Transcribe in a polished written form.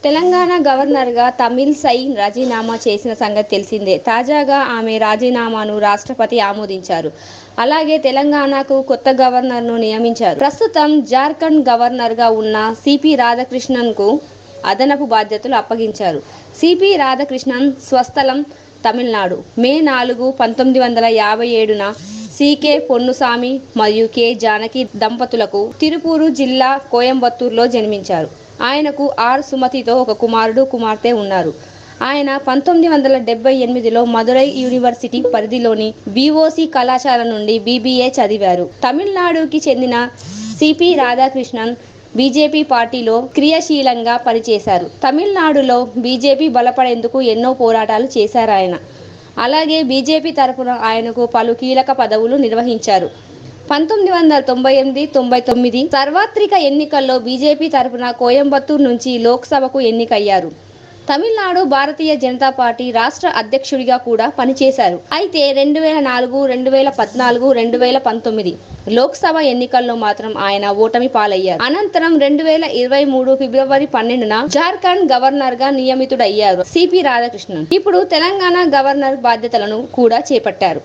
Telangana governor గా తమిళిసై రాజీనామా చేసిన సంగతి తెలిసిందే. తాజాగా ఆమె రాజీనామాను రాష్ట్రపతి ఆమోదించారు. అలాగే తెలంగాణకు కొత్త గవర్నర్ ను నియమించారు. ప్రస్తుతం జార్ఖండ్ గవర్నర్ గా ఉన్న సిపి రాధాకృష్ణన్ కు అదనపు బాధ్యతలు అప్పగించారు. సిపి రాధాకృష్ణన్ స్వస్థలం తమిళనాడు. మే 4, 1957న సికే పొన్నుసామి మరియు కె జానకి దంపతులకు తిరుపూరు జిల్లా కోయంబత్తూరులో జన్మించారు. ఆయనకు ఆర్ సుమతితో ఒక కుమారుడు, కుమార్తె ఉన్నారు. ఆయన 1978లో మదురై యూనివర్సిటీ పరిధిలోని విఓసి కళాశాల నుండి బీబీఏ చదివారు. తమిళనాడుకి చెందిన సిపి రాధాకృష్ణన్ బీజేపీ పార్టీలో క్రియాశీలంగా పనిచేశారు. తమిళనాడులో బీజేపీ బలపడేందుకు ఎన్నో పోరాటాలు చేశారాయన. అలాగే బీజేపీ తరపున ఆయనకు పలు కీలక పదవులు నిర్వహించారు. 1998-99 సార్వత్రిక ఎన్నికల్లో బీజేపీ తరపున కోయంబత్తూరు నుంచి లోక్సభకు ఎన్నికయ్యారు. తమిళనాడు భారతీయ జనతా పార్టీ రాష్ట్ర అధ్యక్షుడిగా కూడా పనిచేశారు. అయితే 2004, 2014, 2019 లోక్సభ ఎన్నికల్లో మాత్రం ఆయన ఓటమి పాలయ్యారు. అనంతరం 2023 ఫిబ్రవరి 12న జార్ఖండ్ గవర్నర్ గా నియమితుడయ్యారు సిపి రాధాకృష్ణన్. ఇప్పుడు తెలంగాణ గవర్నర్ బాధ్యతలను కూడా చేపట్టారు.